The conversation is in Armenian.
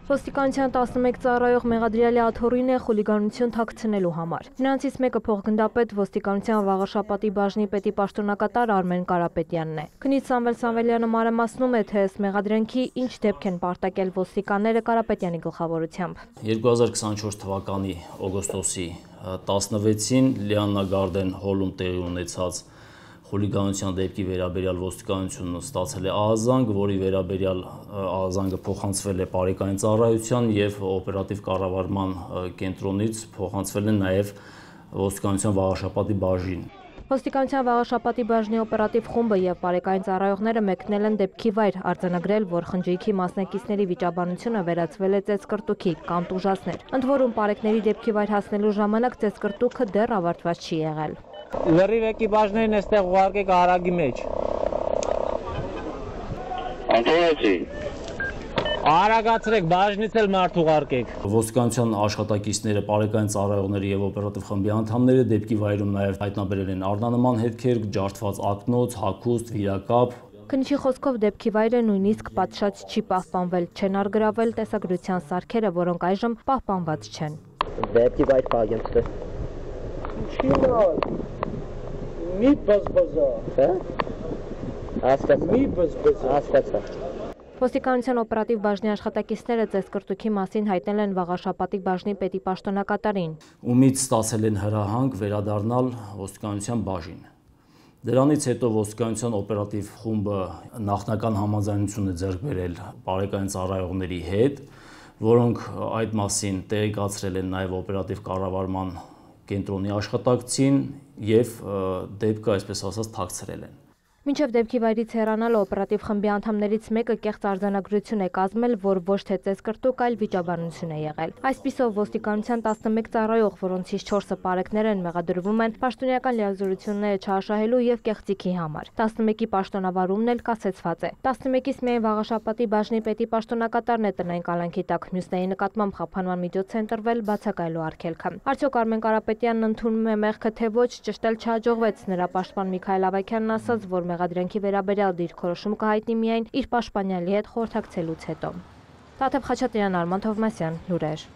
Ոստիկանության 11 ծառայող մեղադրյալի աթոռին է խուլիգանություն թաքցնելու համար։ Նրանցից մեկը փոխգնդապետ ոստիկանության Վաղաշապատի բաժնի պետի պաշտոնակատար Արմեն Կարապետյանն է։ Քննիչ Սամվել Սամվելյանը մանրամասնում է, թե ըստ մեղադրանքի ինչ դեպք են պարտակել ոստիկանները Կարապետյանի գլխավորությամբ։ 2024 թվականի օգոստոսի 16-ին Լիաննա Գարդեն հոլում տեղի ունեցած խուլիգանության դեպքի վերաբերյալ ոստիկանությունը ստացել է ահազանգ, որի վերաբերյալ ահազանգը փոխանցվել է Պարեկային ծառայության եւ օպերատիվ կառավարման կենտրոնից փոխանցվել է նաեւ ոստիկանության Վաղաշապատի բաժին։ Ոստիկանության Վաղաշապատի բաժնի օպերատիվ խումբը եւ Պարեկային ծառայողները մեկնել են դեպքի վայր, արձանագրել, որ խնջույքի մասնակիցների վիճաբանությունը վերածվել է ծեծկռտուքի կամ տուժածներ։ Ընդ որում պարեկների դեպքի վայր հասնելու ժամանակ ծեծկռտուքը դեռ ավարտված չի եղել։ Լրիվ էկիպաժներն այստեղ ուղարկեք արագի մեջ։ Անտոնեցի։ Արագացրեք, բաժնից էլ մարդ ուղարկեք։ Ոստիկանության աշխատակիցները, պարեկային ծառայողները եւ օպերատիվ խմբի անդամները դեպքի վայրում նաեւ հայտնաբերել են առնանման հետքեր, ջարդված ակնոց, հագուստ, վիրակապ։ Քննչի խոսքով դեպքի վայրը նույնիսկ պատշաճ չի պահպանվել, չեն արգրավել տեսագրության սարքերը, որոնք այժմ պահպանված չեն։ Դեպքի վայր փակեցրե։ Մի բզբզա։ Հասկացա։ Մի բզբզա։ Հասկացա։ Ոստիկանության օպերատիվ բաժնի աշխատակիցները ծեծկռտուքի մասին հայտնել են Վաղաշապատի բաժնի պետի պաշտոնակատարին։ Ումից ստացել են հրահանգ վերադառնալ ոստիկանության բաժին։ Դրանից հետո ոստիկանության օպերատիվ խումբը նախնական համաձայնություն է ձեռք բերել պարեկային ծառայողների հետ, որոնք այդ մասին տեղեկացրել են նաև օպերատիվ կառավարման կենտրոնի աշխատակցին եւ դեպքը, այսպես ասած, թաքցրել են։ Մինչև դեպքի վայրից հեռանալը օպերատիվ խմբի անդամներից մեկը կեղծ արձանագրություն է կազմել, որ ոչ թե ծեծկռտուք, այլ վիճաբանություն է եղել։ Այսպիսով ոստիկանության 11 ծառայող, որոնցից 4-ը պարեկներ են, մեղադրվում են պաշտոնյական լիազորությունները չարաշահելու եւ կեղծիքի համար։ 11-ի պաշտոնավարումն էլ կասեցված է։ 11-ից միայն Վաղաշապատի բաժնի պետի պաշտոնակատարն է տնային կալանքի տակ, մյուսների նկատմամբ խափանման միջոց է ընտրվել բացակայելու արգելքը։ Արդյոք Արմեն Կարապետյանն ընդունում է մեղքը, թե ոչ, ճշտել չհաջողվեց։ Նրա պաշտպան Միքայել Ավագյանն ասաց, որ մեղադրանքի վերաբերյալ դիրքորոշում կհայտնի միայն իր պաշտպանյալի հետ խորհրդակցելուց հետո։ Տաթև Խաչատրյան, Արման Թովմասյան, լուրեր։